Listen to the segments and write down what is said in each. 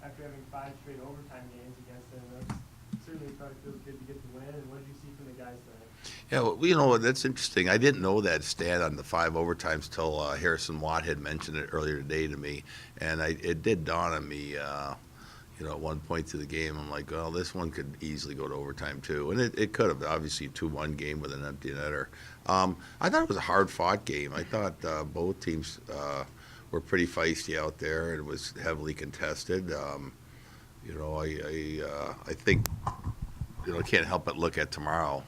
after having 5 straight overtime games against them. That's certainly probably feels good to get the win. And what did you see from the guys tonight? Yeah, well, you know, that's interesting. I didn't know that stat on the 5 overtimes till Harrison Watt had mentioned it earlier today to me, and it did dawn on me. At one point through the game, I'm like, well, this one could easily go to overtime too, and it could have. Obviously, 2-1 game with an empty netter. I thought it was a hard-fought game. I thought both teams were pretty feisty out there. It was heavily contested. I think I can't help but look at tomorrow,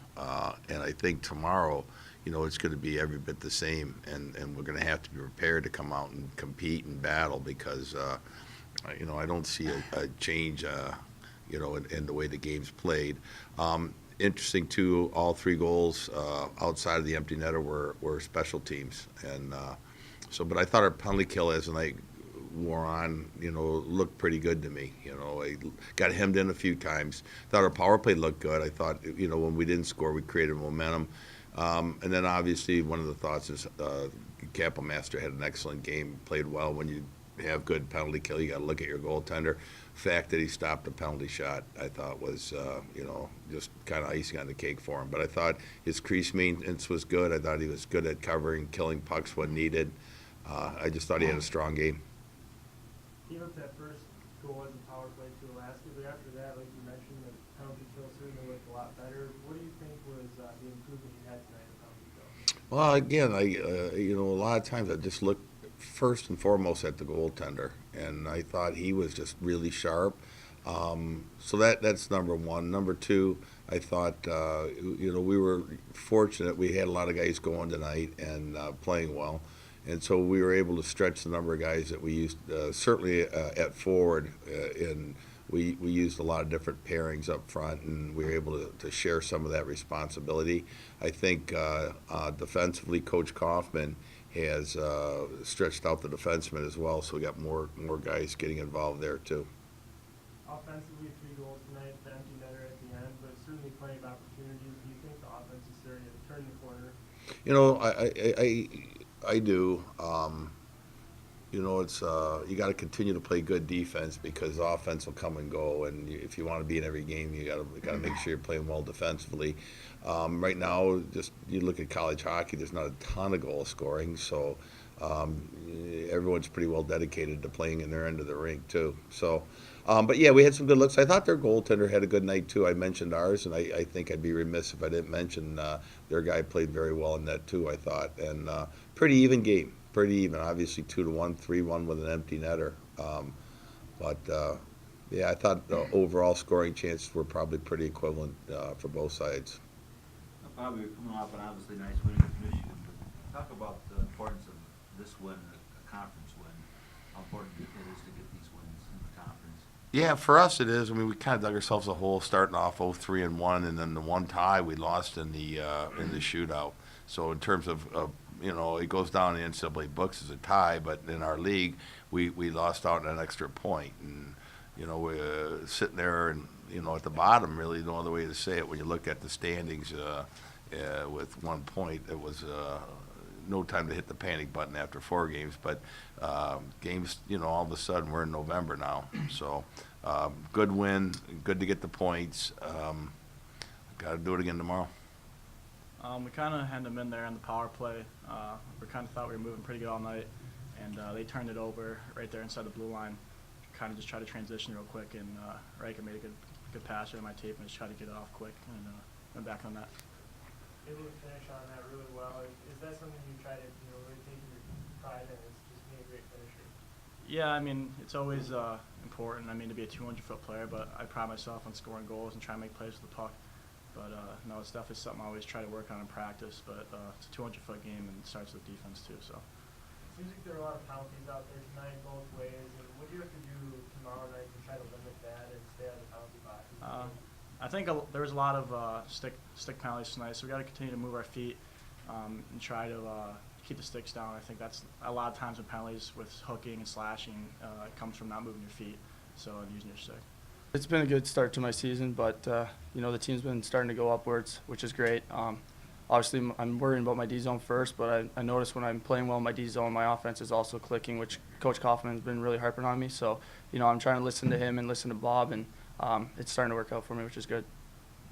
and I think tomorrow, it's going to be every bit the same, and we're going to have to be prepared to come out and compete and battle because, I don't see a change, in the way the game's played. Interesting too, all 3 goals outside of the empty netter were special teams, and but I thought our penalty kill as the night wore on, looked pretty good to me. I got hemmed in a few times. Thought our power play looked good. I thought, when we didn't score, we created momentum. And then obviously one of the thoughts is Kapelmaster had an excellent game, played well. When you have good penalty kill, you got to look at your goaltender. Fact that he stopped the penalty shot, I thought was, just kind of icing on the cake for him. But I thought his crease maintenance was good. I thought he was good at covering, killing pucks when needed. I just thought he had a strong game. He looked that first goal as a power play to Alaska, but after that, like you mentioned, the penalty kill certainly looked a lot better. What do you think was the improvement you had tonight in the penalty kill? Well, again, a lot of times I just look first and foremost at the goaltender, and I thought he was just really sharp. So that's number one. Number two, I thought we were fortunate. We had a lot of guys going tonight and playing well, and so we were able to stretch the number of guys that we used. Certainly at forward, and we used a lot of different pairings up front, and we were able to share some of that responsibility. I think defensively, Coach Kaufman has stretched out the defensemen as well, so we got more guys getting involved there too. Offensively, 3 goals tonight, the empty netter at the end, but certainly plenty of opportunities. Do you think the offense is starting to turn the corner? I do. It's you got to continue to play good defense because offense will come and go, and if you want to be in every game, you got to make sure you're playing well defensively. Right now, just you look at college hockey, there's not a ton of goal scoring, so everyone's pretty well dedicated to playing in their end of the rink too. So, but yeah, we had some good looks. I thought their goaltender had a good night too. I mentioned ours, and I think I'd be remiss if I didn't mention their guy played very well in that too. I thought, and pretty even game. Pretty even, obviously 2-1, 3-1 with an empty netter. But yeah, I thought the overall scoring chances were probably pretty equivalent for both sides. Bobby, you're coming off an obviously nice win against Michigan, but talk about the importance of this win, a conference win, how important it is to get these wins in the conference. Yeah, for us it is. I mean, we kind of dug ourselves a hole starting off 0-3-1, and then the one tie we lost in the shootout. So in terms of it goes down in the NCAA books as a tie, but in our league, we lost out on an extra point. And, we're sitting there and, at the bottom, really, no other way to say it, when you look at the standings with 1 point, it was no time to hit the panic button after 4 games. But games, all of a sudden, we're in November now. So good win, good to get the points. Got to do it again tomorrow. We kind of had them in there on the power play. We kind of thought we were moving pretty good all night, and they turned it over right there inside the blue line. Kind of just tried to transition real quick, and Riker made a good pass right on my tape and just tried to get it off quick and went back on that. Able to finish on that really well. Is that something you try to really take your pride in? Is just being a great finisher? Yeah, I mean, it's always important. I mean, to be a 200-foot player, but I pride myself on scoring goals and trying to make plays with the puck. But no, it's definitely something I always try to work on in practice. But it's a 200-foot game, and it starts with defense too. So. It seems like there are a lot of penalties out there tonight, both ways. And what do you have to do tomorrow night to try to limit that and stay out of the penalty box? I think there was a lot of stick penalties tonight, so we got to continue to move our feet and try to keep the sticks down. I think that's a lot of times with penalties, with hooking and slashing, it comes from not moving your feet, and using your stick. It's been a good start to my season, but the team's been starting to go upwards, which is great. obviously I'm worrying about my D zone first, but I notice when I'm playing well in my D zone, my offense is also clicking, which Coach Kaufman's been really harping on me. So, I'm trying to listen to him and listen to Bob, and it's starting to work out for me, which is good.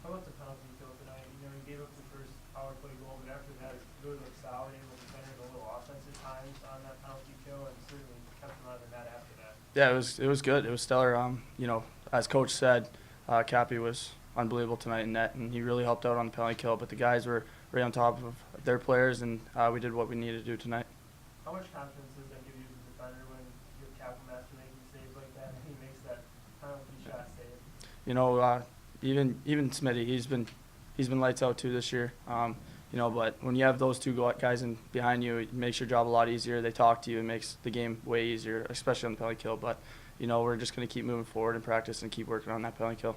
How about the penalty kill tonight? You gave up the first power play goal, but after that, it really looked solid, able to defend a little offensive times on that penalty kill, and certainly kept them out of the net after that. Yeah, it was good. It was stellar. As Coach said, Cappy was unbelievable tonight in net, and he really helped out on the penalty kill. But the guys were right on top of their players, and we did what we needed to do tonight. How much confidence does that give you as a defender when you have Kapelmaster making saves like that, and he makes that penalty shot save? Even Smitty, he's been lights out too this year. But when you have those two guys behind you, it makes your job a lot easier. They talk to you, it makes the game way easier, especially on the penalty kill. But we're just going to keep moving forward in practice and keep working on that penalty kill.